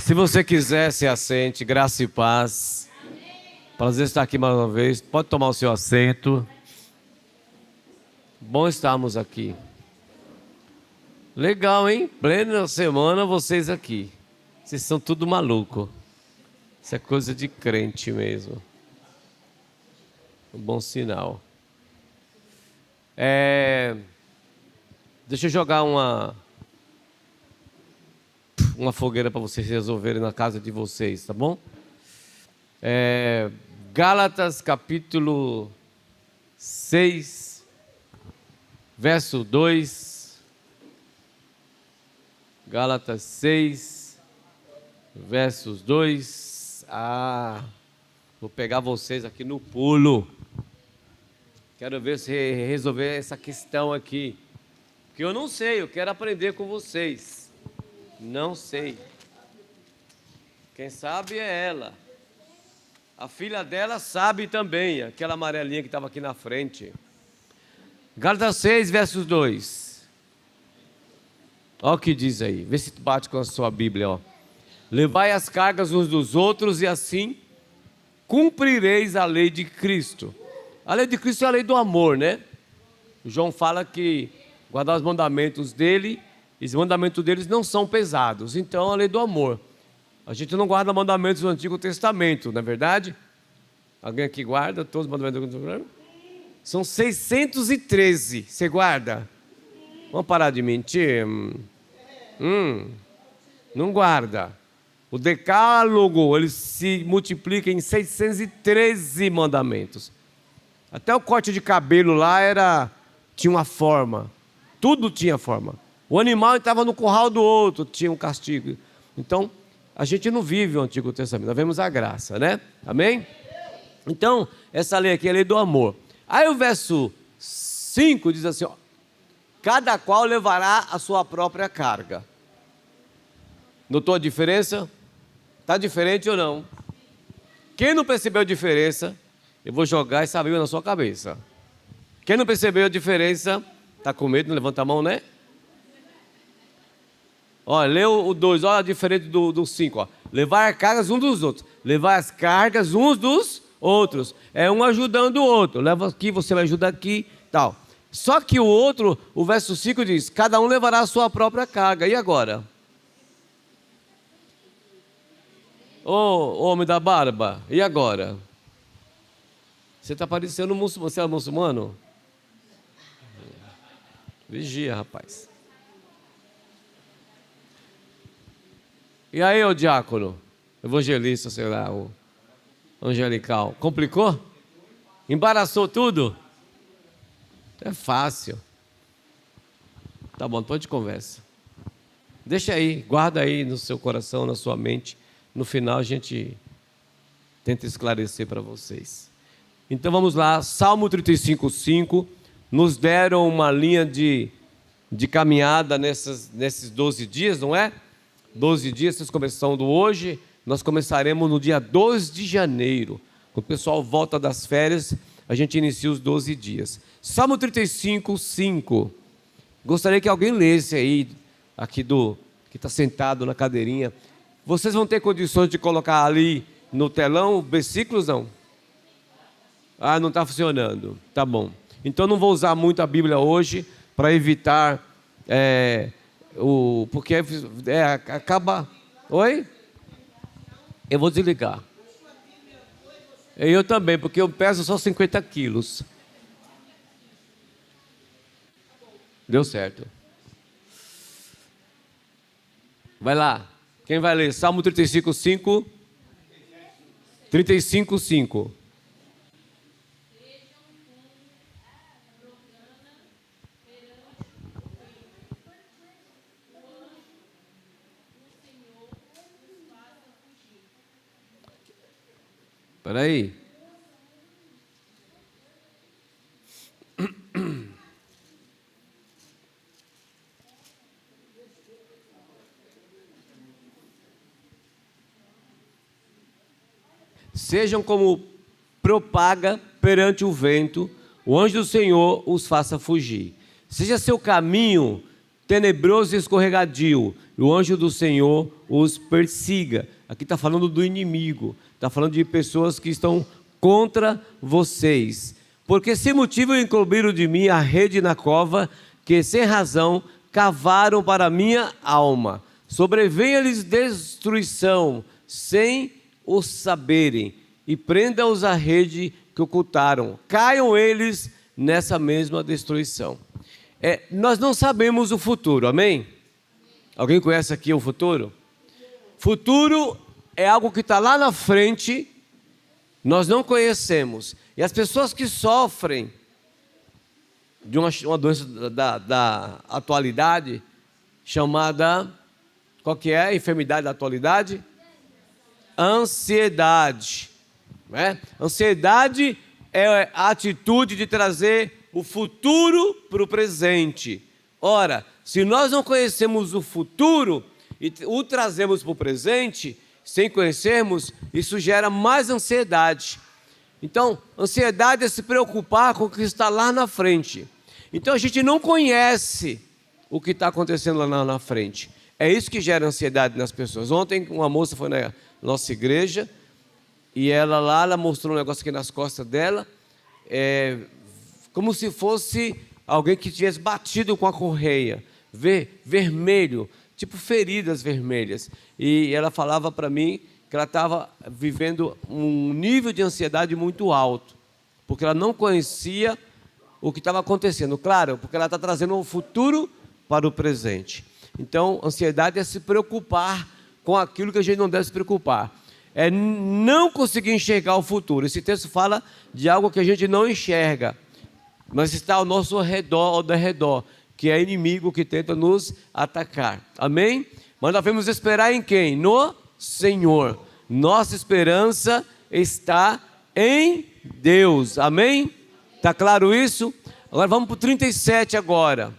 Se você quiser, se assente, graça e paz. Prazer estar aqui mais uma vez. Pode tomar o seu assento. Bom estarmos aqui. Legal, hein? Plena semana vocês aqui. Vocês são tudo maluco. Isso é coisa de crente mesmo. Um bom sinal. Deixa eu jogar uma fogueira para vocês resolverem na casa de vocês, tá bom? Gálatas capítulo 6, verso 2. Gálatas 6, versos 2. Vou pegar vocês aqui no pulo. Quero ver se resolver essa questão aqui. Porque eu não sei, eu quero aprender com vocês. Não sei. Quem sabe é ela. A filha dela sabe também, aquela amarelinha que estava aqui na frente. Gálatas 6, versos 2. Olha o que diz aí. Vê se bate com a sua Bíblia, ó. Levai as cargas uns dos outros e assim cumprireis a lei de Cristo. A lei de Cristo é a lei do amor, né? João fala que guardar os mandamentos dele, e os mandamentos deles não são pesados. Então, a lei do amor. A gente não guarda mandamentos do Antigo Testamento, não é verdade? Alguém aqui guarda todos os mandamentos do Antigo Testamento? São 613. Você guarda? Vamos parar de mentir? Não guarda. O decálogo, ele se multiplica em 613 mandamentos. Até o corte de cabelo lá tinha uma forma. Tudo tinha forma. O animal estava no curral do outro, tinha um castigo. Então, a gente não vive o Antigo Testamento, nós vemos a graça, né? Amém? Então, essa lei aqui é a lei do amor. Aí o verso 5 diz assim, ó, cada qual levará a sua própria carga. Notou a diferença? Está diferente ou não? Quem não percebeu a diferença, eu vou jogar essa Bíblia na sua cabeça. Quem não percebeu a diferença, está com medo, não levanta a mão, né? Olha, lê o 2, olha a diferença do 5. Levar cargas uns dos outros. Levar as cargas uns dos outros. É um ajudando o outro. Leva aqui, você vai ajudar aqui, tal. Só que o outro, o verso 5 diz, cada um levará a sua própria carga. E agora? Ô, homem da barba, e agora? Você está parecendo muçulmano. Você é muçulmano? Vigia, rapaz. E aí, ô diácono, evangelista, sei lá, o angelical, complicou? Embaraçou tudo? É fácil. Tá bom, depois de conversa. Deixa aí, guarda aí no seu coração, na sua mente. No final a gente tenta esclarecer para vocês. Então vamos lá, Salmo 35:5. Nos deram uma linha de caminhada nesses 12 dias, não é? 12 dias, vocês começando hoje, nós começaremos no dia 2 de janeiro. Quando o pessoal volta das férias, a gente inicia os 12 dias. Salmo 35:5. Gostaria que alguém lesse aí, aqui que está sentado na cadeirinha. Vocês vão ter condições de colocar ali no telão versículos, não? Não está funcionando. Tá bom. Então não vou usar muito a Bíblia hoje para evitar porque acaba. Oi? Eu vou desligar. Eu também, porque eu peso só 50 quilos. Deu certo. Vai lá. Quem vai ler? Salmo 35:5. 35:5. Espera aí. Sejam como propaga perante o vento, o anjo do Senhor os faça fugir. Seja seu caminho tenebroso e escorregadio, e o anjo do Senhor os persiga. Aqui está falando do inimigo, está falando de pessoas que estão contra vocês. Porque sem motivo encobriram de mim a rede na cova, que sem razão cavaram para a minha alma. Sobrevenha-lhes destruição, sem o saberem, e prenda-os à rede que ocultaram. Caiam eles nessa mesma destruição. Nós não sabemos o futuro, amém? Alguém conhece aqui o futuro? Futuro é algo que está lá na frente, nós não conhecemos. E as pessoas que sofrem de uma doença da atualidade, chamada, qual que é a enfermidade da atualidade? Ansiedade. Né? Ansiedade é a atitude de trazer o futuro para o presente. Ora, se nós não conhecemos o futuro e o trazemos para o presente, sem conhecermos, isso gera mais ansiedade. Então, ansiedade é se preocupar com o que está lá na frente. Então, a gente não conhece o que está acontecendo lá na frente. É isso que gera ansiedade nas pessoas. Ontem, uma moça foi na nossa igreja e ela mostrou um negócio aqui nas costas dela, como se fosse alguém que tivesse batido com a correia, vermelho, tipo feridas vermelhas. E ela falava para mim que ela estava vivendo um nível de ansiedade muito alto, porque ela não conhecia o que estava acontecendo. Claro, porque ela está trazendo o futuro para o presente. Então, ansiedade é se preocupar com aquilo que a gente não deve se preocupar. É não conseguir enxergar o futuro. Esse texto fala de algo que a gente não enxerga, mas está ao nosso redor, ao derredor, que é inimigo que tenta nos atacar. Amém? Mas nós devemos esperar em quem? No Senhor. Nossa esperança está em Deus. Amém? Está claro isso? Agora vamos para o 37 agora.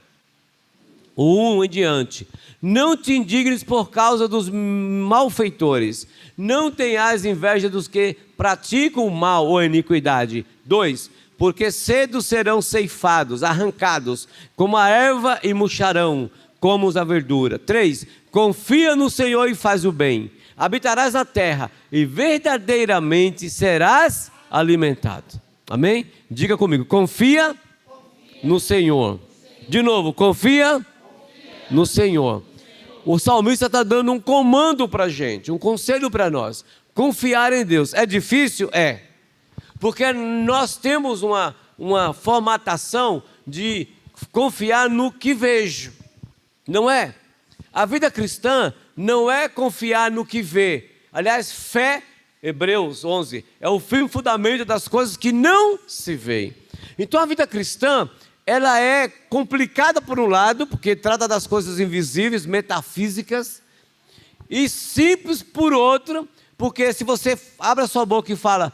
O 1 em diante. Não te indignes por causa dos malfeitores. Não tenhas inveja dos que praticam o mal ou a iniquidade. 2. Porque cedo serão ceifados, arrancados, como a erva, e murcharão, como a verdura. 3. Confia no Senhor e faz o bem. Habitarás na terra e verdadeiramente serás alimentado. Amém? Diga comigo, confia no Senhor. De novo, confia no Senhor. O salmista está dando um comando para a gente, um conselho para nós. Confiar em Deus. É difícil? É. Porque nós temos uma formatação de confiar no que vejo. Não é? A vida cristã não é confiar no que vê. Aliás, fé, Hebreus 11, é o firme fundamento das coisas que não se veem. Então a vida cristã, ela é complicada por um lado, porque trata das coisas invisíveis, metafísicas, e simples por outro, porque se você abre a sua boca e fala,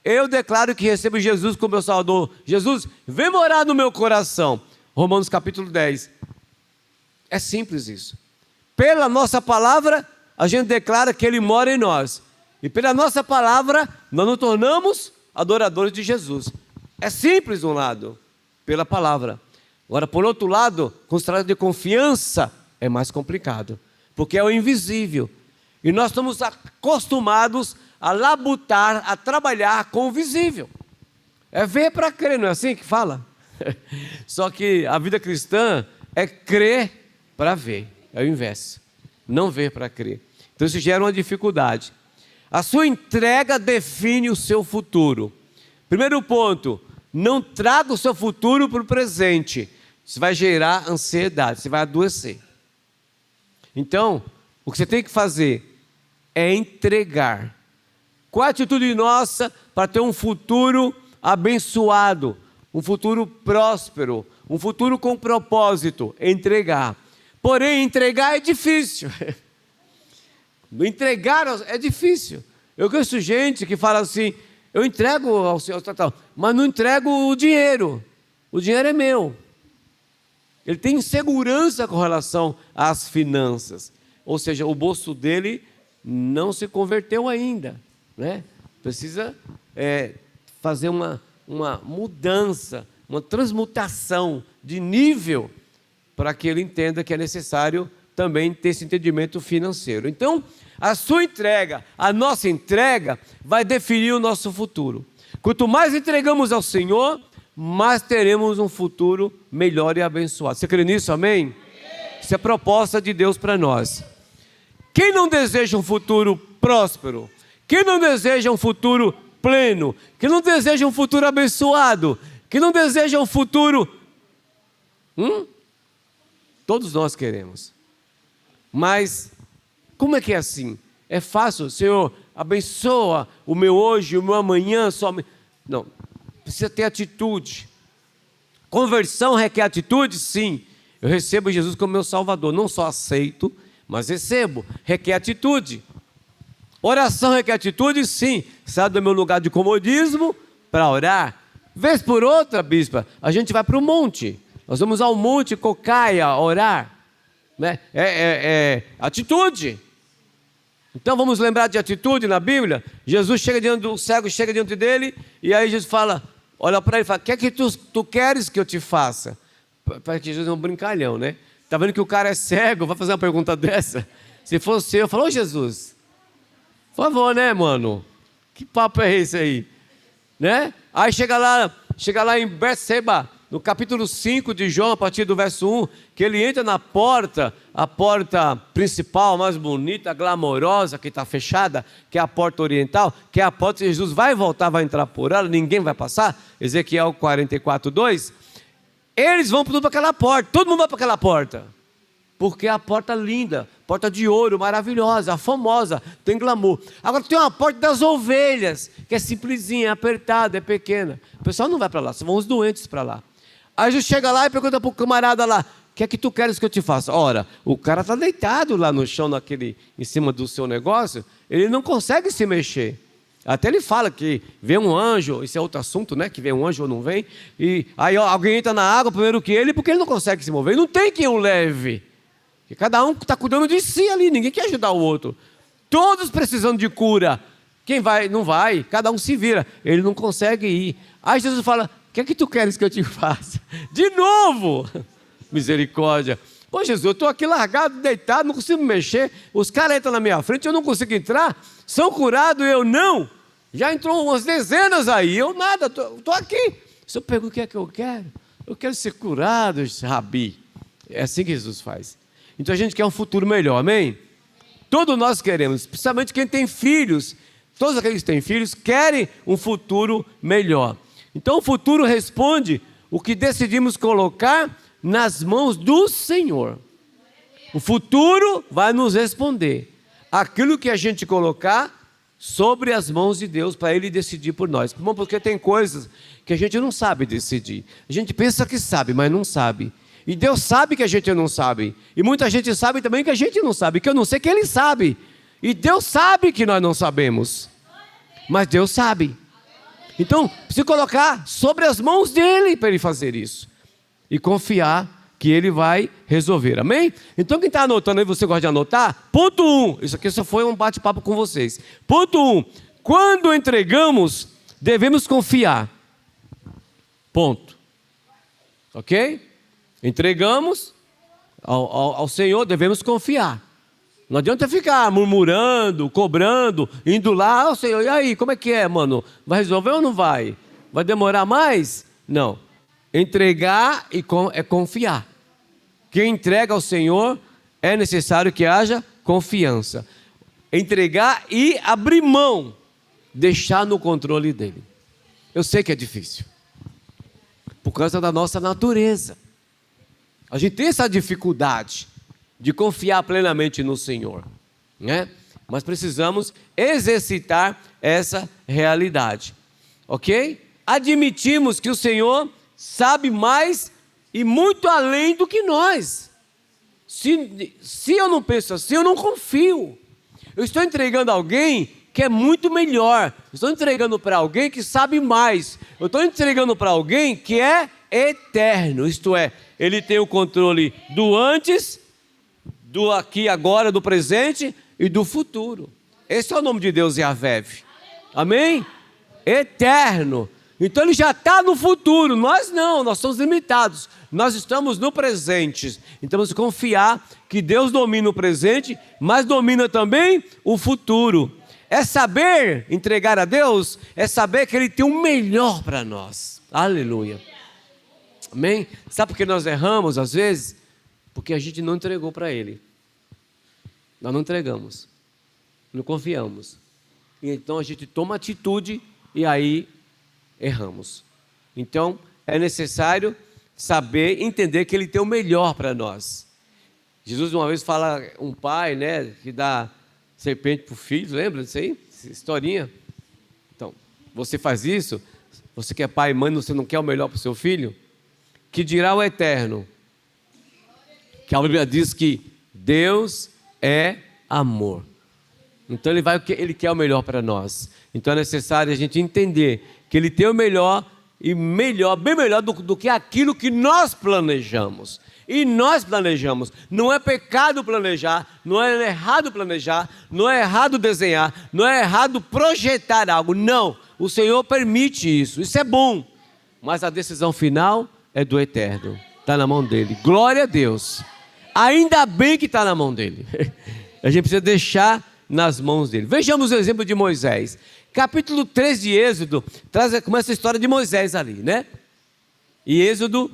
eu declaro que recebo Jesus como meu Salvador, Jesus, vem morar no meu coração, Romanos capítulo 10, é simples isso. Pela nossa palavra, a gente declara que Ele mora em nós, e pela nossa palavra, nós nos tornamos adoradores de Jesus. É simples de um lado, pela palavra. Agora, por outro lado, com o trato de confiança, é mais complicado, porque é o invisível. E nós estamos acostumados a labutar, a trabalhar com o visível. É ver para crer, não é assim que fala? Só que a vida cristã é crer para ver, é o inverso. Não ver para crer. Então isso gera uma dificuldade. A sua entrega define o seu futuro. Primeiro ponto, não traga o seu futuro para o presente. Isso vai gerar ansiedade, você vai adoecer. Então, o que você tem que fazer é entregar. Qual a atitude nossa para ter um futuro abençoado, um futuro próspero, um futuro com propósito? Entregar. Porém, entregar é difícil. Entregar é difícil. Eu conheço gente que fala assim, eu entrego ao Senhor, mas não entrego o dinheiro. O dinheiro é meu. Ele tem insegurança com relação às finanças. Ou seja, o bolso dele não se converteu ainda. Né? Precisa fazer uma mudança, uma transmutação de nível para que ele entenda que é necessário também ter esse entendimento financeiro. Então, a sua entrega, a nossa entrega, vai definir o nosso futuro. Quanto mais entregamos ao Senhor, mais teremos um futuro melhor e abençoado. Você crê nisso, amém? Isso é a proposta de Deus para nós. Quem não deseja um futuro próspero? Quem não deseja um futuro pleno? Quem não deseja um futuro abençoado? Quem não deseja um futuro... Todos nós queremos. Mas, como é que é assim? É fácil, Senhor, abençoa o meu hoje, o meu amanhã, somente. Não, precisa ter atitude. Conversão requer atitude? Sim. Eu recebo Jesus como meu Salvador, não só aceito, mas recebo. Requer atitude. Oração requer atitude? Sim. Sai do meu lugar de comodismo para orar. Vez por outra, bispa, a gente vai para o monte. Nós vamos ao monte Cocaia orar. Né? Atitude. Então vamos lembrar de atitude na Bíblia. Jesus chega diante do cego, chega diante dele, e aí Jesus fala, olha para ele e fala, o que é que tu queres que eu te faça? Parece que Jesus é um brincalhão, né? Está vendo que o cara é cego, vai fazer uma pergunta dessa? Se fosse eu falo, ô Jesus, por favor, né, mano? Que papo é esse aí? Né? Aí chega lá em Betseba, no capítulo 5 de João, a partir do verso 1, que ele entra na porta, a porta principal, mais bonita, glamourosa, que está fechada, que é a porta oriental, que é a porta que Jesus vai voltar, vai entrar por ela, ninguém vai passar, Ezequiel 44, 2, eles vão tudo para aquela porta, todo mundo vai para aquela porta, porque é a porta linda, porta de ouro, maravilhosa, famosa, tem glamour. Agora tem uma porta das ovelhas, que é simplesinha, é apertada, é pequena, o pessoal não vai para lá, só vão os doentes para lá. Aí Jesus chega lá e pergunta para o camarada lá, o que é que tu queres que eu te faça? Ora, o cara está deitado lá no chão, em cima do seu negócio, ele não consegue se mexer. Até ele fala que vem um anjo, isso é outro assunto, né? Que vem um anjo ou não vem, e aí alguém entra na água primeiro que ele, porque ele não consegue se mover, não tem quem o leve. Porque cada um está cuidando de si ali, ninguém quer ajudar o outro. Todos precisando de cura. Quem vai, não vai, cada um se vira, ele não consegue ir. Aí Jesus fala, o que é que tu queres que eu te faça? De novo! Misericórdia. Pô, Jesus, eu estou aqui largado, deitado, não consigo me mexer. Os caras entram na minha frente, eu não consigo entrar. São curados, eu não. Já entrou umas dezenas aí, eu nada, estou aqui. Se eu pergunto o que é que eu quero? Eu quero ser curado, Rabi. É assim que Jesus faz. Então a gente quer um futuro melhor, amém? Todos nós queremos, principalmente quem tem filhos. Todos aqueles que têm filhos querem um futuro melhor. Então o futuro responde o que decidimos colocar nas mãos do Senhor. O futuro vai nos responder aquilo que a gente colocar sobre as mãos de Deus para Ele decidir por nós. Porque tem coisas que a gente não sabe decidir. A gente pensa que sabe, mas não sabe. E Deus sabe que a gente não sabe. E muita gente sabe também que a gente não sabe, que eu não sei que Ele sabe. E Deus sabe que nós não sabemos. Mas Deus sabe. Então, precisa colocar sobre as mãos dele para ele fazer isso. E confiar que ele vai resolver, amém? Então, quem está anotando aí, você gosta de anotar? Ponto 1, isso aqui só foi um bate-papo com vocês. Ponto 1, quando entregamos, devemos confiar. Ponto. Ok? Entregamos ao Senhor, devemos confiar. Não adianta ficar murmurando, cobrando, indo lá, Senhor, e aí, como é que é, mano? Vai resolver ou não vai? Vai demorar mais? Não. Entregar é confiar. Quem entrega ao Senhor, é necessário que haja confiança. Entregar e abrir mão, deixar no controle dele. Eu sei que é difícil, por causa da nossa natureza. A gente tem essa dificuldade de confiar plenamente no Senhor, né? Mas precisamos exercitar essa realidade, ok? Admitimos que o Senhor sabe mais e muito além do que nós. Se eu não penso assim, eu não confio. Eu estou entregando a alguém que é muito melhor. Estou entregando para alguém que sabe mais. Eu estou entregando para alguém que é eterno, isto é, ele tem o controle do antes, do aqui agora, do presente e do futuro. Esse é o nome de Deus, Yahvé. Amém? Eterno. Então ele já está no futuro, nós não, nós somos limitados, nós estamos no presente. Então vamos confiar que Deus domina o presente, mas domina também o futuro. É saber entregar a Deus, é saber que Ele tem o melhor para nós. Aleluia. Amém? Sabe por que nós erramos às vezes? Porque a gente não entregou para Ele. Nós não entregamos, não confiamos. E então a gente toma atitude e aí erramos. Então é necessário saber, entender que Ele tem o melhor para nós. Jesus uma vez fala, um pai, né, que dá serpente para o filho, lembra disso aí? Essa historinha. Então, você faz isso, você que é pai e mãe, você não quer o melhor para o seu filho? Que dirá o Eterno? Que a Bíblia diz que Deus é amor. Então Ele quer o melhor para nós. Então é necessário a gente entender que Ele tem o melhor e melhor, bem melhor do que aquilo que nós planejamos. E nós planejamos. Não é pecado planejar, não é errado planejar, não é errado desenhar, não é errado projetar algo. Não, o Senhor permite isso. Isso é bom. Mas a decisão final é do Eterno. Está na mão dele. Glória a Deus. Ainda bem que está na mão dele. A gente precisa deixar nas mãos dele. Vejamos o exemplo de Moisés. Capítulo 3 de Êxodo começa a história de Moisés ali, né? E Êxodo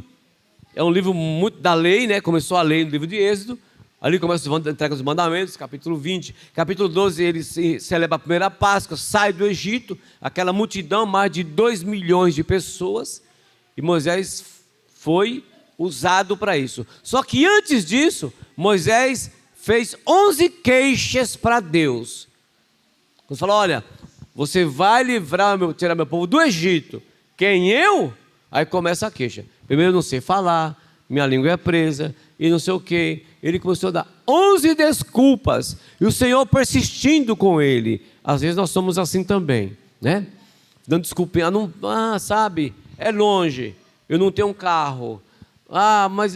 é um livro muito da lei, né? Começou a lei no livro de Êxodo. Ali começa a entrega dos mandamentos, capítulo 20. Capítulo 12, ele celebra a primeira Páscoa, sai do Egito, aquela multidão, mais de 2 milhões de pessoas. E Moisés foi usado para isso. Só que antes disso, Moisés fez 11 queixas para Deus. Ele falou, olha, você vai tirar meu povo do Egito. Quem eu? Aí começa a queixa. Primeiro, eu não sei falar, minha língua é presa, e não sei o quê. Ele começou a dar 11 desculpas, e o Senhor persistindo com ele. Às vezes nós somos assim também, né? Dando desculpinha, sabe, é longe, eu não tenho um carro. Mas...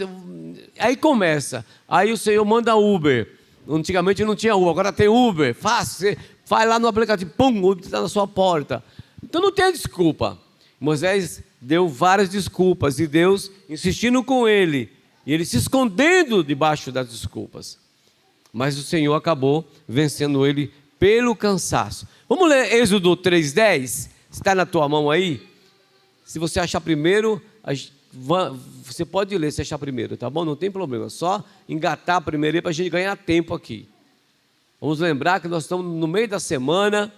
Aí começa, aí o Senhor manda Uber. Antigamente não tinha Uber, agora tem Uber. Fácil, você vai lá no aplicativo, pum, Uber está na sua porta. Então não tem desculpa. Moisés deu várias desculpas e Deus insistindo com ele, e ele se escondendo debaixo das desculpas. Mas o Senhor acabou vencendo ele pelo cansaço. Vamos ler Êxodo 3:10? Está na tua mão aí? Se você achar primeiro, você pode ler se achar primeiro, tá bom? Não tem problema, só engatar primeiro para a gente ganhar tempo aqui. Vamos lembrar que nós estamos no meio da semana.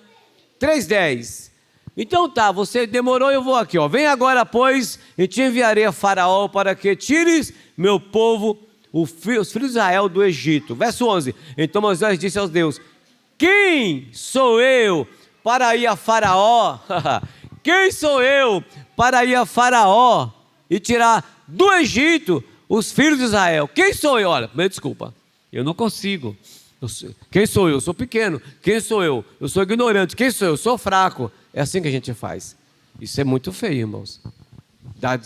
3:10. Então tá, você demorou, eu vou aqui, ó. Vem agora, pois, e te enviarei a Faraó para que tires meu povo, os filhos de Israel, do Egito. Verso 11. Então Moisés disse aos Deus: quem sou eu para ir a Faraó? Quem sou eu para ir a Faraó e tirar do Egito os filhos de Israel? Quem sou eu? Olha, primeiro, desculpa, eu não consigo. Quem sou eu? Eu sou pequeno. Quem sou eu? Eu sou ignorante. Quem sou eu? Eu sou fraco. É assim que a gente faz. Isso é muito feio, irmãos. Dar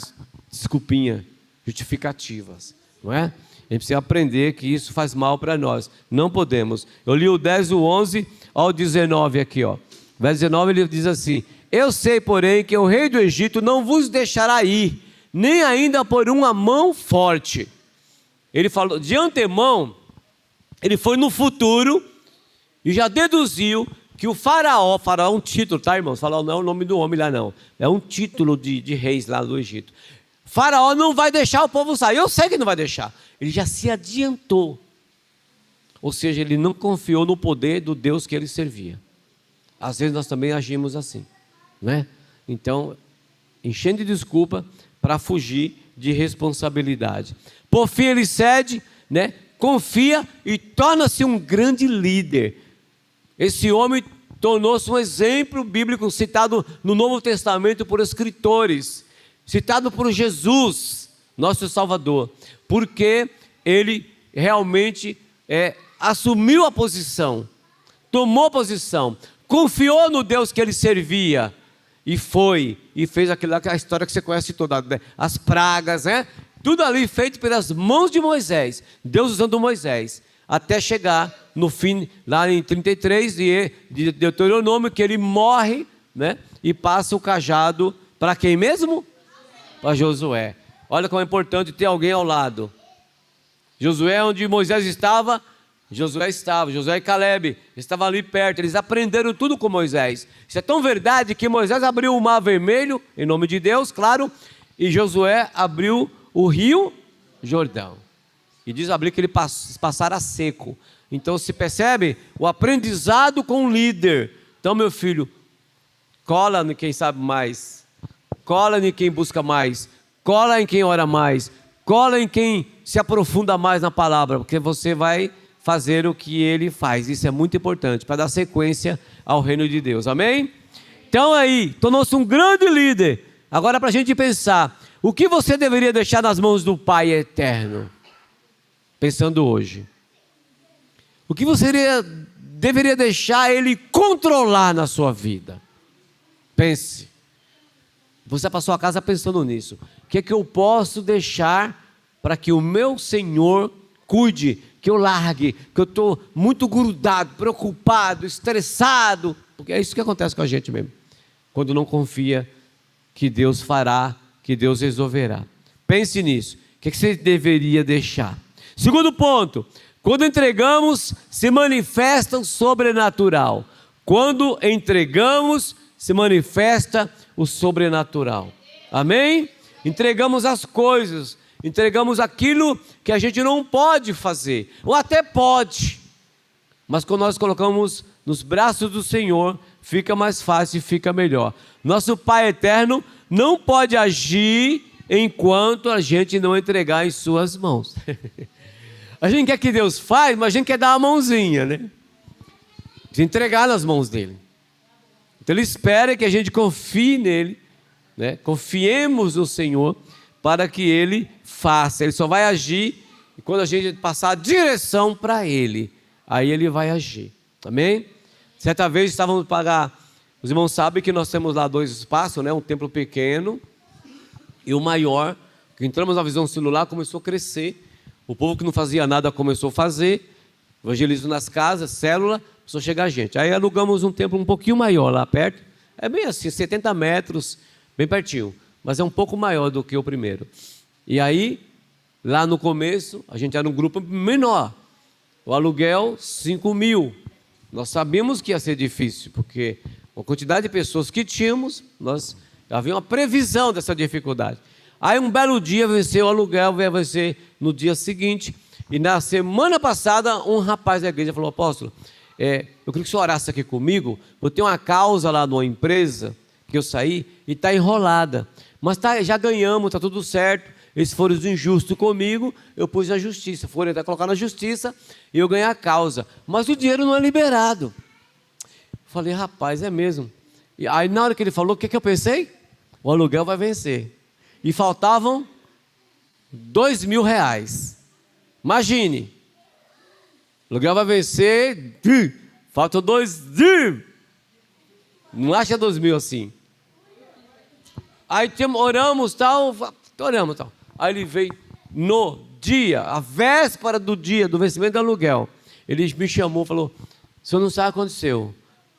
desculpinha, justificativas, não é? A gente precisa aprender que isso faz mal para nós. Não podemos. Eu li o 10, o 11 ao 19 aqui, ó. Verso 19 ele diz assim: eu sei, porém, que o rei do Egito não vos deixará ir, nem ainda por uma mão forte. Ele falou de antemão. Ele foi no futuro e já deduziu que o faraó é um título, tá, irmãos? Faraó não é o nome do homem lá, não. É um título de reis lá do Egito. Faraó não vai deixar o povo sair. Eu sei que não vai deixar. Ele já se adiantou. Ou seja, ele não confiou no poder do Deus que ele servia. Às vezes nós também agimos assim, né? Então, enchendo de desculpa para fugir de responsabilidade. Por fim, ele cede, né? Confia e torna-se um grande líder. Esse homem tornou-se um exemplo bíblico citado no Novo Testamento por escritores, citado por Jesus, nosso Salvador, porque ele realmente assumiu a posição, tomou a posição, confiou no Deus que ele servia e fez aquela história que você conhece toda, né? As pragas, né? Tudo ali feito pelas mãos de Moisés, Deus usando Moisés, até chegar no fim, lá em 33 de Deuteronômio, que ele morre, né, e passa o cajado Para quem mesmo? Para Josué. Olha como é importante ter alguém ao lado. Josué, onde Moisés estava, Josué e Caleb estavam ali perto, eles aprenderam tudo com Moisés. Isso é tão verdade que Moisés abriu o mar vermelho, em nome de Deus, claro, e Josué abriu o rio Jordão. E diz a Bíblia que ele passara seco. Então se percebe o aprendizado com o líder. Então, meu filho, cola em quem sabe mais, cola em quem busca mais, cola em quem ora mais, cola em quem se aprofunda mais na palavra, porque você vai fazer o que ele faz. Isso é muito importante para dar sequência ao reino de Deus, amém? Então aí, tornou-se um grande líder. Agora para a gente pensar, o que você deveria deixar nas mãos do Pai eterno? Pensando hoje, o que você deveria deixar Ele controlar na sua vida? Pense, você passou a casa pensando nisso, o que é que eu posso deixar para que o meu Senhor cuide, que eu largue, que eu estou muito grudado, preocupado, estressado, porque é isso que acontece com a gente mesmo, quando não confia que Deus fará, que Deus resolverá. Pense nisso, o que você deveria deixar? Segundo ponto, quando entregamos, se manifesta o sobrenatural. Quando entregamos, se manifesta o sobrenatural. Amém? Entregamos as coisas, entregamos aquilo que a gente não pode fazer, ou até pode, mas quando nós colocamos nos braços do Senhor, fica mais fácil e fica melhor. Nosso Pai eterno não pode agir enquanto a gente não entregar em suas mãos. A gente quer que Deus faz, mas a gente quer dar uma mãozinha, né? De entregar nas mãos dele. Então Ele espera que a gente confie nele, né? Confiemos no Senhor para que Ele faça. Ele só vai agir quando a gente passar a direção para Ele. Aí Ele vai agir. Amém? Certa vez estávamos para... Os irmãos sabem que nós temos lá 2 espaços, né? Um templo pequeno e o maior. Que entramos na visão celular, começou a crescer. O povo que não fazia nada começou a fazer. Evangelismo nas casas, célula, começou a chegar gente. Aí alugamos um templo um pouquinho maior lá perto. É bem assim, 70 metros, bem pertinho. Mas é um pouco maior do que o primeiro. E aí, lá no começo, a gente era um grupo menor. O aluguel, 5 mil. Nós sabíamos que ia ser difícil, porque a quantidade de pessoas que tínhamos, havia uma previsão dessa dificuldade. Aí um belo dia venceu o aluguel, vai vencer no dia seguinte. E na semana passada, um rapaz da igreja falou: apóstolo, eu queria que o senhor orasse aqui comigo. Eu tenho uma causa lá numa empresa que eu saí e está enrolada. Mas já ganhamos, está tudo certo. Eles foram injustos comigo, eu pus na justiça. Foram até colocar na justiça e eu ganhei a causa. Mas o dinheiro não é liberado. Falei: rapaz, é mesmo. E aí na hora que ele falou, o que eu pensei? O aluguel vai vencer. E faltavam R$2.000. Imagine. O aluguel vai vencer. Faltam 2. Não acha 2.000 assim. Aí oramos tal. Aí ele veio no dia, a véspera do dia do vencimento do aluguel. Ele me chamou e falou: o senhor não sabe o que aconteceu.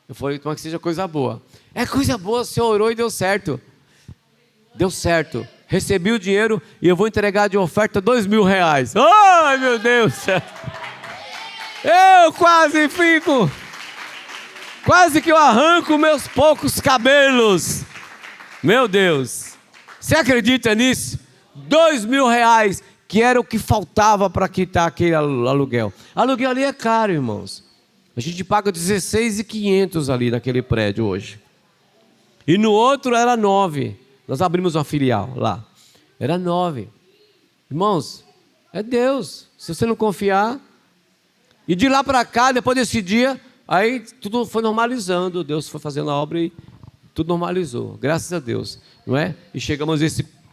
Eu falei: tomara que seja coisa boa. É coisa boa, o senhor orou e deu certo. Deu certo. Recebi o dinheiro e eu vou entregar de oferta R$2.000. Ai, meu Deus! Eu quase que eu arranco meus poucos cabelos. Meu Deus! Você acredita nisso? R$2.000, que era o que faltava para quitar aquele aluguel. Aluguel ali é caro, irmãos. A gente paga R$16.500 ali naquele prédio hoje. E no outro era 9. Nós abrimos uma filial lá. Era 9. Irmãos, é Deus. Se você não confiar. E de lá para cá, depois desse dia, aí tudo foi normalizando. Deus foi fazendo a obra e tudo normalizou. Graças a Deus. Não é? E chegamos a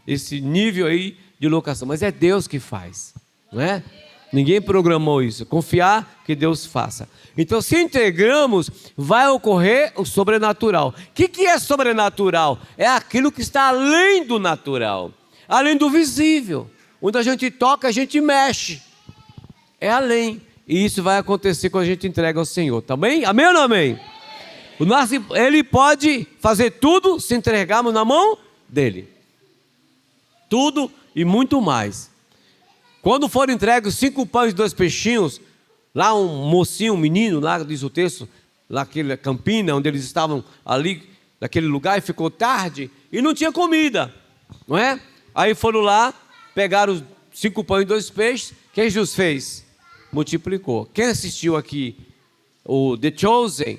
esse nível aí de locação. Mas é Deus que faz. Não é? Ninguém programou isso. Confiar que Deus faça. Então, se integramos, vai ocorrer o sobrenatural. O que é sobrenatural? É aquilo que está além do natural, além do visível. Onde a gente toca, a gente mexe. É além. E isso vai acontecer quando a gente entrega ao Senhor. Tá bem? Amém ou não amém? Ele pode fazer tudo se entregarmos na mão dele. Tudo e muito mais. Quando foram entregues 5 pães e 2 peixinhos, lá um mocinho, um menino, lá diz o texto, naquela campina, onde eles estavam ali, naquele lugar, e ficou tarde, e não tinha comida, não é? Aí foram lá, pegaram os 5 pães e 2 peixes, o que Jesus fez? Multiplicou. Quem assistiu aqui o The Chosen,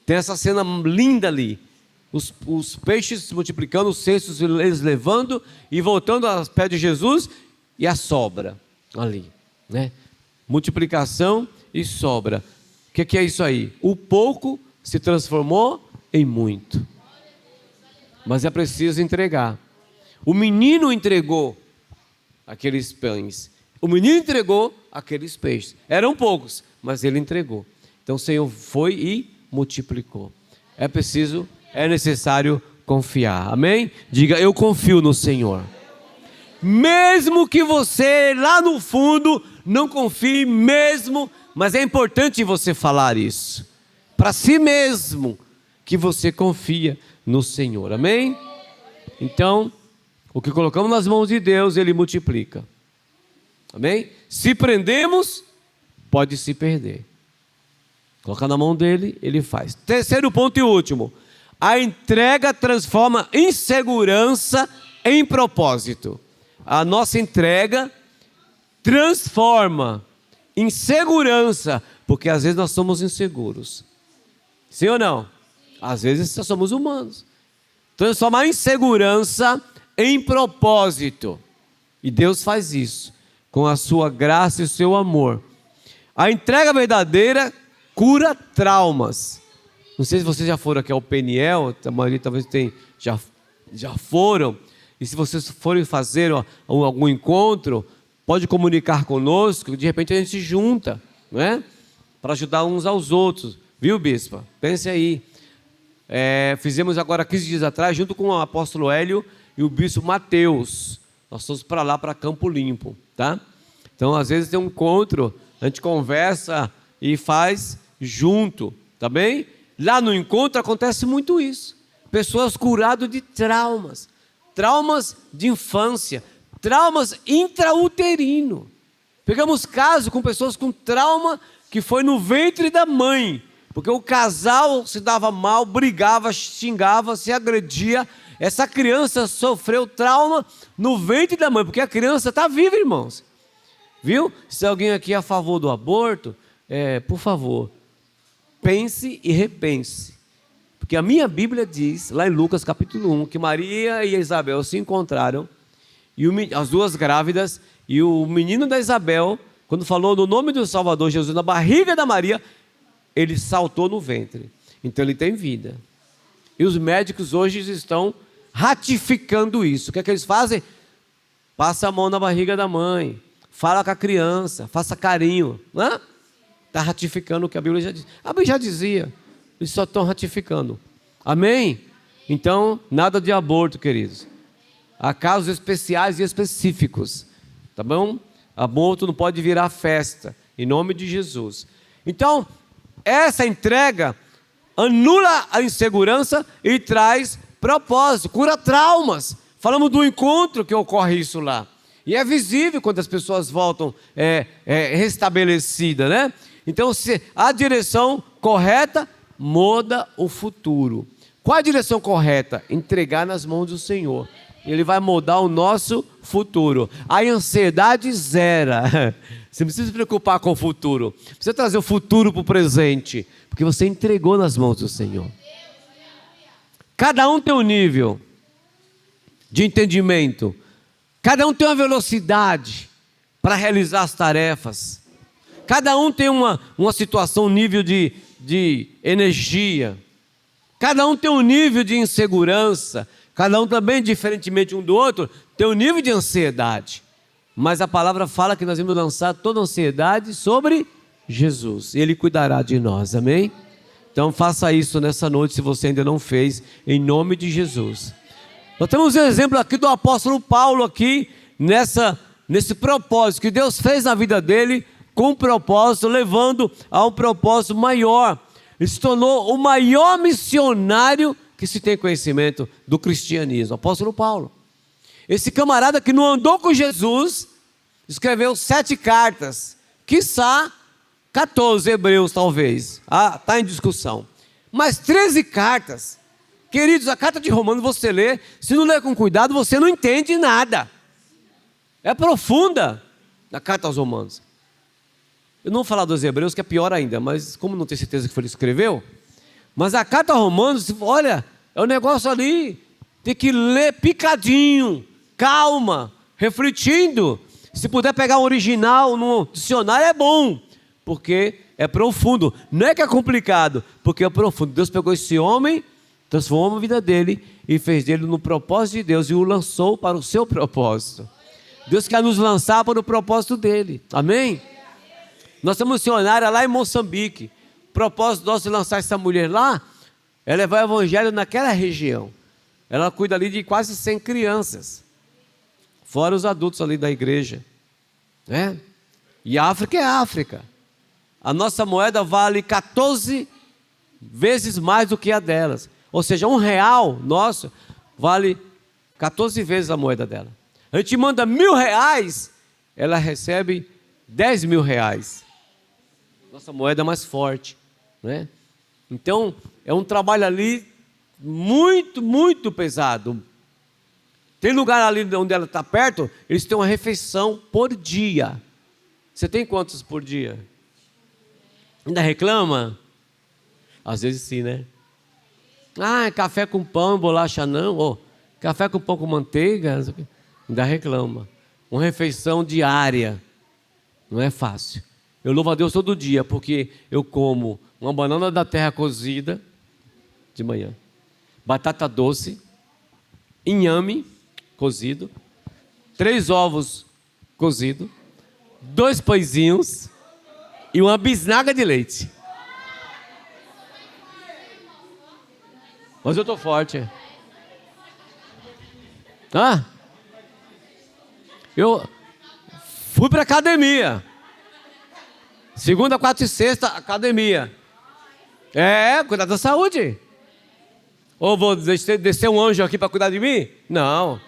tem essa cena linda ali, os peixes se multiplicando, os cestos eles levando e voltando aos pés de Jesus, e a sobra ali, né? Multiplicação e sobra. O que é isso aí? O pouco se transformou em muito. Mas é preciso entregar. O menino entregou aqueles pães. O menino entregou aqueles peixes. Eram poucos, mas ele entregou. Então o Senhor foi e multiplicou. É necessário confiar. Amém? Diga, eu confio no Senhor. Mesmo que você lá no fundo não confie mesmo, mas é importante você falar isso para si mesmo, que você confia no Senhor. Amém? Então, o que colocamos nas mãos de Deus, Ele multiplica. Amém? Se prendemos, pode se perder. Colocar na mão dele, Ele faz. Terceiro ponto e último: a entrega transforma insegurança em propósito. A nossa entrega transforma insegurança, porque às vezes nós somos inseguros. Sim ou não? Às vezes nós somos humanos. Transformar insegurança em propósito. E Deus faz isso com a sua graça e o seu amor. A entrega verdadeira cura traumas. Não sei se vocês já foram aqui ao Peniel, a maioria talvez já foram. E se vocês forem fazer algum encontro, pode comunicar conosco, de repente a gente se junta, não é? Para ajudar uns aos outros, viu, bispa? Pense aí. Fizemos agora 15 dias atrás, junto com o apóstolo Hélio e o bispo Mateus. Nós fomos para lá, para Campo Limpo, tá? Então, às vezes tem um encontro, a gente conversa e faz junto, tá bem? Lá no encontro acontece muito isso. Pessoas curadas de traumas de infância, traumas intrauterino. Pegamos casos com pessoas com trauma que foi no ventre da mãe, porque o casal se dava mal, brigava, xingava, se agredia. Essa criança sofreu trauma no ventre da mãe, porque a criança está viva, irmãos. Viu? Se alguém aqui é a favor do aborto, por favor, pense e repense. Porque a minha Bíblia diz, lá em Lucas capítulo 1, que Maria e Isabel se encontraram, e as duas grávidas, e o menino da Isabel, quando falou no nome do Salvador Jesus na barriga da Maria, ele saltou no ventre. Então ele tem vida. E os médicos hoje estão ratificando isso. O que é que eles fazem? Passa a mão na barriga da mãe, fala com a criança, faça carinho. Está ratificando o que a Bíblia já diz. A Bíblia já dizia. Eles só estão ratificando. Amém? Então, nada de aborto, queridos. Há casos especiais e específicos. Tá bom? Aborto não pode virar festa. Em nome de Jesus. Então, essa entrega anula a insegurança e traz propósito, cura traumas. Falamos do encontro que ocorre isso lá. E é visível quando as pessoas voltam restabelecidas, né? Então, se a direção correta muda o futuro. Qual a direção correta? Entregar nas mãos do Senhor. Ele vai mudar o nosso futuro. A ansiedade zera. Você não precisa se preocupar com o futuro. Precisa trazer o futuro para o presente. Porque você entregou nas mãos do Senhor. Cada um tem um nível de entendimento. Cada um tem uma velocidade para realizar as tarefas. Cada um tem uma situação, um nível de energia. Cada um tem um nível de insegurança. Cada um também, diferentemente um do outro, tem um nível de ansiedade. Mas a palavra fala que nós vamos lançar toda a ansiedade sobre Jesus. Ele cuidará de nós, amém? Então faça isso nessa noite, se você ainda não fez, em nome de Jesus. Nós temos um exemplo aqui do apóstolo Paulo aqui, nesse propósito que Deus fez na vida dele, com um propósito, levando a um propósito maior. Ele se tornou o maior missionário que se tem conhecimento do cristianismo. Apóstolo Paulo. Esse camarada que não andou com Jesus, escreveu 7 cartas, quiçá 14 Hebreus talvez, está em discussão, mas 13 cartas. Queridos, a carta de Romanos você lê, se não ler com cuidado você não entende nada, é profunda a carta aos Romanos. Eu não vou falar dos Hebreus, que é pior ainda, mas como não tenho certeza que foi ele que escreveu, mas a carta aos Romanos, olha, é um negócio ali, tem que ler picadinho, calma, refletindo. Se puder pegar um original no dicionário é bom, porque é profundo. Não é que é complicado, porque é profundo. Deus pegou esse homem, transformou a vida dele e fez dele no propósito de Deus e o lançou para o seu propósito. Deus quer nos lançar para o propósito dele. Amém? Nós temos missionária lá em Moçambique. O propósito nosso de lançar essa mulher lá é levar o evangelho naquela região. Ela cuida ali de quase 100 crianças. Fora os adultos ali da igreja, né? E a África é África. A nossa moeda vale 14 vezes mais do que a delas. Ou seja, R$1 nosso vale 14 vezes a moeda dela. A gente manda R$1.000, ela recebe R$10.000. Nossa moeda é mais forte, né? Então, é um trabalho ali muito, muito pesado. Tem lugar ali onde ela está perto, eles têm uma refeição por dia. Você tem quantos por dia? Ainda reclama? Às vezes sim, né? Ah, café com pão, bolacha não. Oh, café com pão com manteiga, ainda reclama. Uma refeição diária. Não é fácil. Eu louvo a Deus todo dia, porque eu como uma banana da terra cozida, de manhã. Batata doce, inhame cozido, 3 ovos cozidos, 2 pãezinhos e uma bisnaga de leite. Mas eu estou forte. Eu fui para academia. Segunda, quarta e sexta, academia. Cuidar da saúde. Ou vou descer um anjo aqui para cuidar de mim? Não.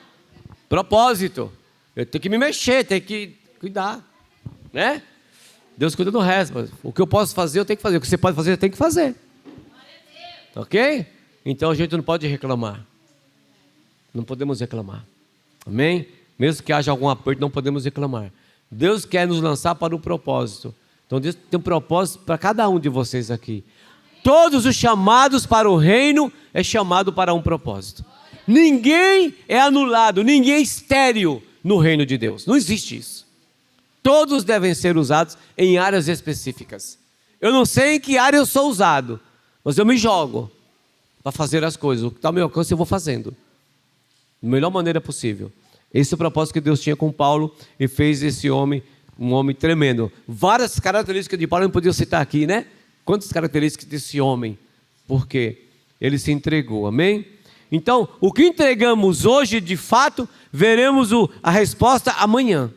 Propósito. Eu tenho que me mexer, tenho que cuidar, né? Deus cuida do resto. Mas o que eu posso fazer, eu tenho que fazer. O que você pode fazer, eu tenho que fazer. Ok? Então a gente não pode reclamar. Não podemos reclamar. Amém? Mesmo que haja algum aperto, não podemos reclamar. Deus quer nos lançar para o propósito. Então Deus tem um propósito para cada um de vocês aqui. Todos os chamados para o reino é chamado para um propósito. Ninguém é anulado, ninguém é estéril no reino de Deus. Não existe isso. Todos devem ser usados em áreas específicas. Eu não sei em que área eu sou usado, mas eu me jogo para fazer as coisas. O que está ao meu alcance eu vou fazendo. Da melhor maneira possível. Esse é o propósito que Deus tinha com Paulo e fez esse homem um homem tremendo. Várias características de Paulo eu não podia citar aqui, né? Quantas características desse homem? Porque ele se entregou, amém? Então, o que entregamos hoje, de fato, veremos a resposta amanhã.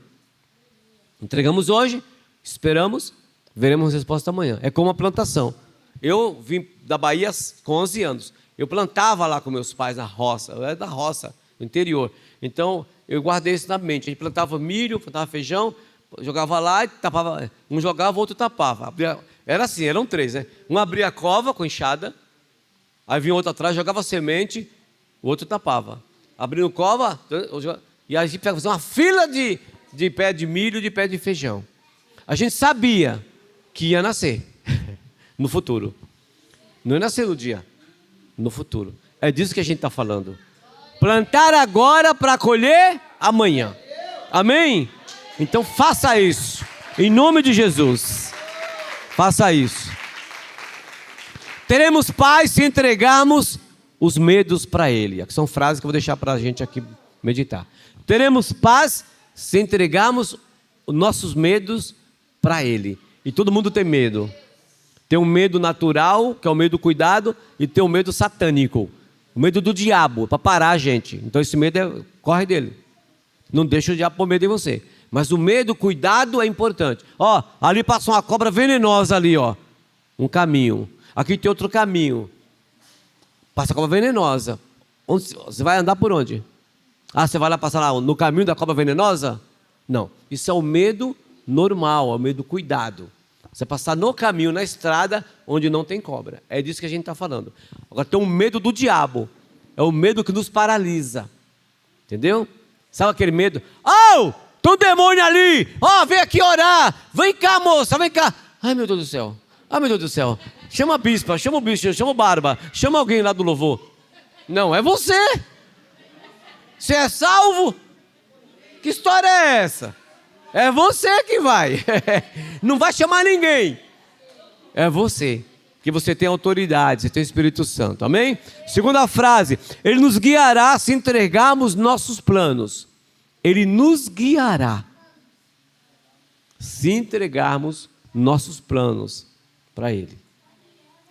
Entregamos hoje, esperamos, veremos a resposta amanhã. É como a plantação. Eu vim da Bahia com 11 anos. Eu plantava lá com meus pais na roça. Eu era da roça, no interior. Então, eu guardei isso na mente. A gente plantava milho, plantava feijão, jogava lá e tapava. Um jogava, o outro tapava. Era assim, eram 3, né? Um abria a cova com enxada, aí vinha outro atrás, jogava semente, o outro tapava. Abrindo cova, e a gente fazia uma fila de pé de milho, de pé de feijão. A gente sabia que ia nascer no futuro. Não ia nascer no dia, no futuro. É disso que a gente está falando. Plantar agora para colher amanhã. Amém? Então faça isso. Em nome de Jesus. Faça isso. Teremos paz se entregarmos os medos para Ele. São frases que eu vou deixar para a gente aqui meditar. Teremos paz se entregarmos os nossos medos para Ele. E todo mundo tem medo. Tem um medo natural, que é o medo do cuidado, e tem um medo satânico. O medo do diabo, para parar a gente. Então esse medo corre dele. Não deixa o diabo pôr medo em você. Mas o medo, o cuidado é importante. Ó, ali passou uma cobra venenosa ali, ó. Um caminho. Aqui tem outro caminho. Passa a cobra venenosa. Você vai andar por onde? Ah, você vai lá passar lá no caminho da cobra venenosa? Não. Isso é o medo normal, é o medo cuidado. Você passar no caminho, na estrada, onde não tem cobra. É disso que a gente está falando. Agora tem o medo do diabo. É o medo que nos paralisa. Entendeu? Sabe aquele medo? Oh, tem um demônio ali. Oh, vem aqui orar. Vem cá, moça, vem cá. Ai, meu Deus do céu. Ai, meu Deus do céu. Chama a bispa, chama o bicho, chama o barba. Chama alguém lá do louvor. Não, é você. Você é salvo? Que história é essa? É você que vai. Não vai chamar ninguém. É você. Que você tem autoridade, você tem o Espírito Santo. Amém? Segunda frase. Ele nos guiará se entregarmos nossos planos. Ele nos guiará se entregarmos nossos planos para Ele.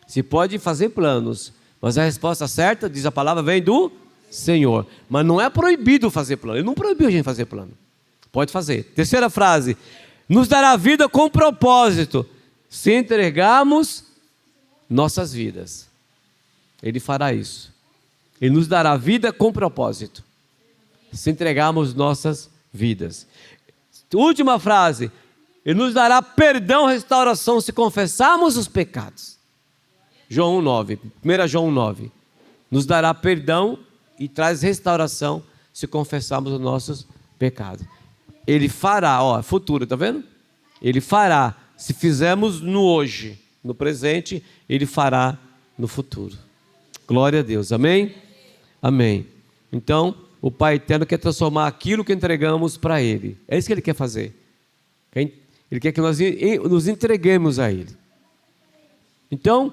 Se pode fazer planos, mas a resposta certa, diz a palavra, vem do Senhor. Mas não é proibido fazer plano. Ele não proibiu a gente fazer plano. Pode fazer. Terceira frase. Nos dará vida com propósito, se entregarmos nossas vidas. Ele fará isso. Ele nos dará vida com propósito, se entregarmos nossas vidas. Última frase. Ele nos dará perdão, restauração, se confessarmos os pecados. João 1,9. 1 João 1,9. Nos dará perdão e traz restauração, se confessarmos os nossos pecados. Ele fará, ó, futuro, tá vendo? Ele fará, se fizermos no hoje, no presente, Ele fará no futuro. Glória a Deus, amém? Amém. Então, o Pai Eterno quer transformar aquilo que entregamos para Ele. É isso que Ele quer fazer. Ele quer que nós nos entreguemos a Ele. Então,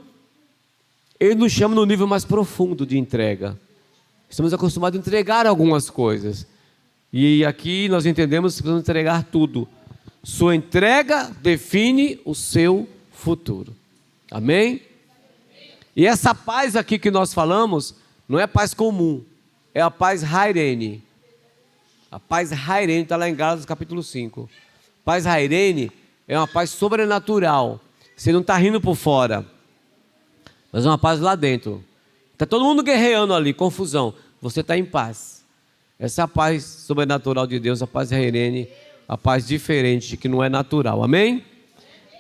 Ele nos chama no nível mais profundo de entrega. Estamos acostumados a entregar algumas coisas. E aqui nós entendemos que precisamos entregar tudo. Sua entrega define o seu futuro. Amém? E essa paz aqui que nós falamos, não é paz comum. É a paz Hairene. A paz Hairene está lá em Gálatas capítulo 5. Paz Hairene é uma paz sobrenatural. Você não está rindo por fora, mas é uma paz lá dentro. Está todo mundo guerreando ali, confusão. Você está em paz. Essa é a paz sobrenatural de Deus, a paz Hairene, a paz diferente, que não é natural. Amém?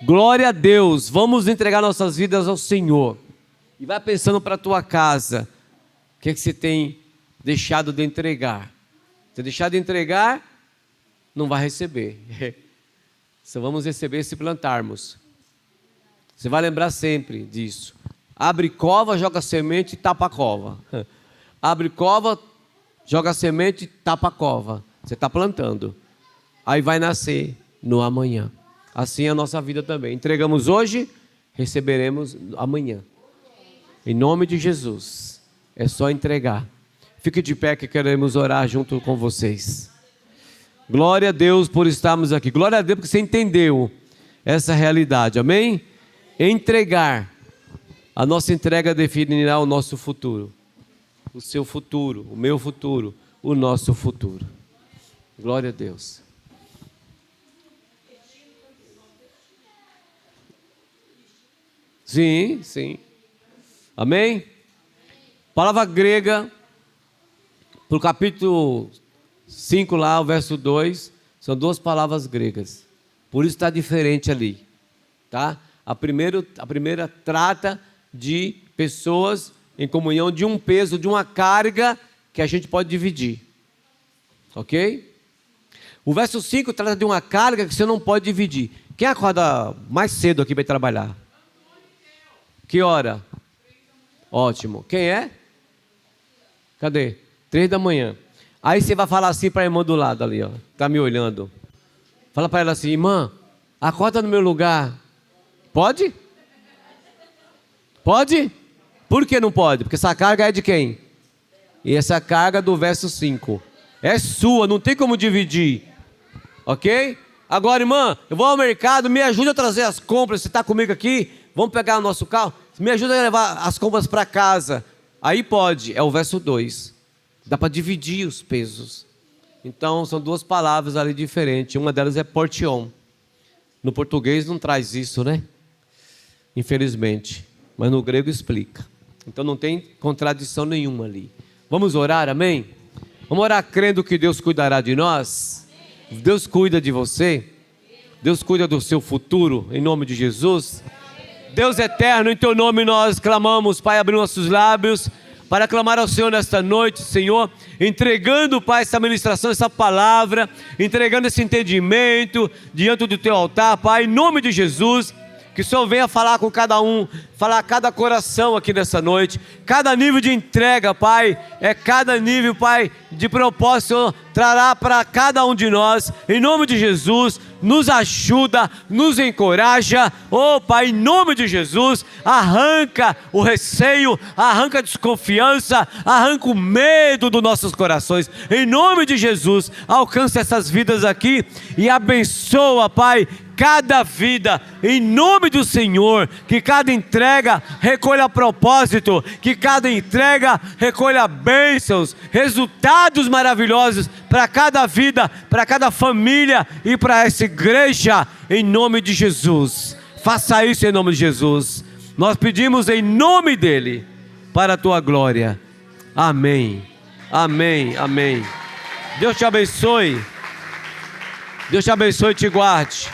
Glória a Deus. Vamos entregar nossas vidas ao Senhor. E vai pensando para a tua casa. O que é que você tem deixado de entregar? Se deixar de entregar, não vai receber. Só vamos receber se plantarmos. Você vai lembrar sempre disso. Abre cova, joga semente e tapa a cova. Abre cova, joga semente e tapa a cova. Você está plantando. Aí vai nascer no amanhã. Assim é a nossa vida também. Entregamos hoje, receberemos amanhã. Em nome de Jesus. É só entregar. Fique de pé que queremos orar junto com vocês. Glória a Deus por estarmos aqui. Glória a Deus porque você entendeu essa realidade. Amém? Entregar. A nossa entrega definirá o nosso futuro. O seu futuro, o meu futuro, o nosso futuro. Glória a Deus. Sim, sim. Amém? Palavra grega, para o capítulo 5 lá, o verso 2, são duas palavras gregas. Por isso está diferente ali. Tá? A primeira trata de pessoas em comunhão, de um peso, de uma carga que a gente pode dividir. Ok? O verso 5 trata de uma carga que você não pode dividir. Quem acorda mais cedo aqui para ir trabalhar? Que hora? Ótimo. Quem é? Cadê? 3 da manhã. Aí você vai falar assim para a irmã do lado ali, ó. Está me olhando. Fala para ela assim, irmã, acorda no meu lugar. Pode? Pode? Por que não pode? Porque essa carga é de quem? E essa carga do verso 5. É sua, não tem como dividir. Ok? Agora, irmã, eu vou ao mercado, me ajuda a trazer as compras. Você está comigo aqui? Vamos pegar o nosso carro? Me ajuda a levar as compras para casa. Aí pode, é o verso 2. Dá para dividir os pesos. Então, são duas palavras ali diferentes. Uma delas é portion. No português não traz isso, né? Infelizmente. Mas no grego explica. Então não tem contradição nenhuma ali. Vamos orar, amém? Vamos orar crendo que Deus cuidará de nós. Deus cuida de você. Deus cuida do seu futuro, em nome de Jesus. Deus eterno, em teu nome nós clamamos, Pai, abrindo nossos lábios para clamar ao Senhor nesta noite, Senhor, entregando, Pai, essa ministração, essa palavra, entregando esse entendimento diante do teu altar, Pai, em nome de Jesus. Que o Senhor venha falar com cada um, falar a cada coração aqui nessa noite, cada nível de entrega, Pai, cada nível, Pai, de propósito, Senhor, trará para cada um de nós, em nome de Jesus, nos ajuda, nos encoraja, Pai, em nome de Jesus, arranca o receio, arranca a desconfiança, arranca o medo dos nossos corações, em nome de Jesus, alcança essas vidas aqui e abençoa, Pai, cada vida, em nome do Senhor, que cada entrega recolha propósito, que cada entrega recolha bênçãos, resultados maravilhosos para cada vida, para cada família e para essa igreja, em nome de Jesus. Faça isso em nome de Jesus. Nós pedimos em nome dEle, para a tua glória. Amém, amém, amém. Deus te abençoe. Deus te abençoe e te guarde.